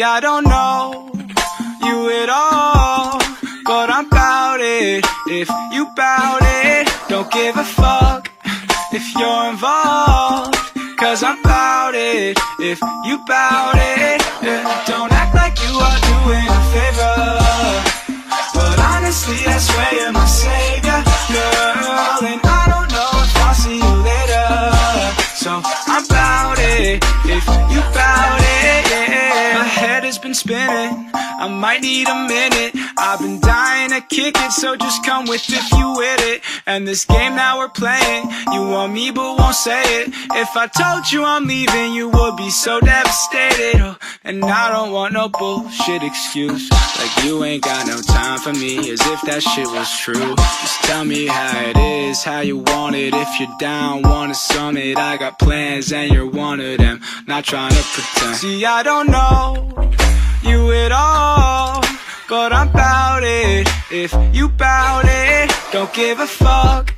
See, I don't know you at all, but I'm bout it. If you bout it, don't give a fuck if you're involved, cause I'm bout it. If you bout it, yeah. Don't act like you are doing a favor, but honestly I swear you're my savior, girl. And I don't know if I'll see you later, so I'm bout it. If you bout it, yeah. My head has been spinning, I might need a minute. I've been dying to kick it, so just come with if you with it. And this game that we're playing, you want me but won't say it. If I told you I'm leaving, you would be so devastated. Oh, and I don't want no bullshit excuse, like you ain't got no time for me, as if that shit was true. Just tell me how it is, how you want it. If you're down, wanna summit, I got plans and you're one of them. Not trying to pretend. See, I don't know you at all, but I'm bout it. If you bout it, don't give a fuck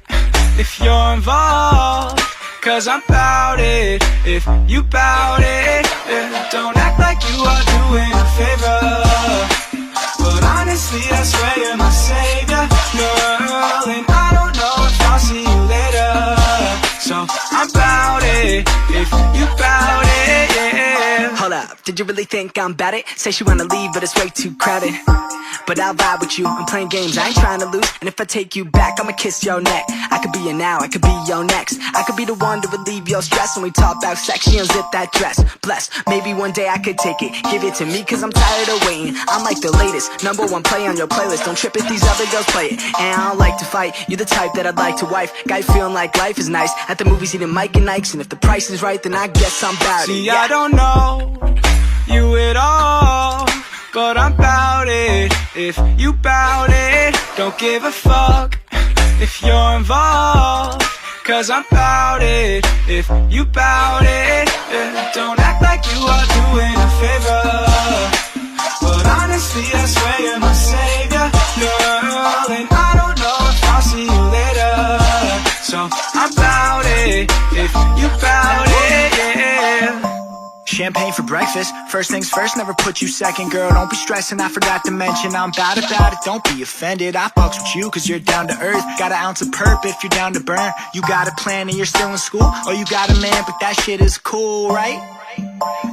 if you're involved, cause I'm bout it. If you bout it, yeah. Don't act like you are doing a favor, but honestly I swear you're my savior, girl. And I don't know if I'll see you later, so I'm bout it. If you bout it, yeah. Hold up, did you really think I'm bad it? Say she wanna leave, but it's way too crowded. But I'll vibe with you, I'm playing games, I ain't trying to lose. And if I take you back, I'ma kiss your neck. I could be your now, I could be your next. I could be the one to relieve your stress. When we talk about sex, she unzip that dress. Bless, maybe one day I could take it. Give it to me, cause I'm tired of waiting. I'm like the latest, #1 play on your playlist. Don't trip if these other girls play it. And I don't like to fight, you're the type that I'd like to wife. Guy feeling like life is nice, at the movies eating Mike and Ike's. And if the price is right, then I guess I'm bout it. See, I don't know you at all, but I'm bout it. If you bout it, don't give a fuck if you're involved, cause I'm bout it. If you bout it, yeah. Don't act like you are doing a favor, but honestly I swear you're my savior, girl. And I don't know if I'll see you later, so I'm bout it. If you bout it, yeah. Champagne for breakfast, first things first, never put you second. Girl, don't be stressing, I forgot to mention I'm bout it, don't be offended. I fucks with you cause you're down to earth. Got an ounce of perp if you're down to burn. You got a plan and you're still in school, or you got a man but that shit is cool, right?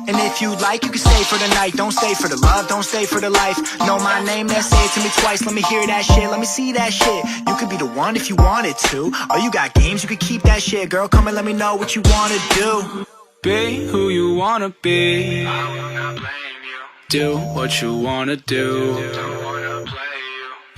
And if you like, you can stay for the night. Don't stay for the love, don't stay for the life. Know my name, then say it to me twice. Let me hear that shit, let me see that shit. You could be the one if you wanted to, or you got games, you could keep that shit. Girl, come and let me know what you wanna do. Be who you wanna be, I will not blame you. do what you wanna do. Don't wanna play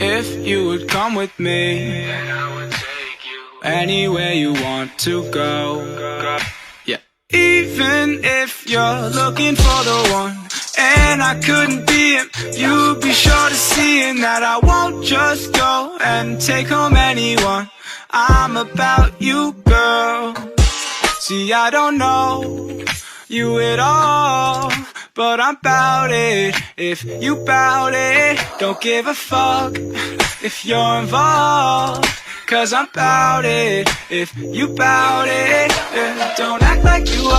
you, If you would come with me, then I would take you anywhere you want to go. Yeah. Even if you're looking for the one, and I couldn't be him, you'd be sure to see in that I won't just go and take home anyone. I'm about you, girl. See, I don't know you at all, but I'm bout it. If you bout it, don't give a fuck if you're involved, cause I'm bout it. If you bout it, yeah. Don't act like you are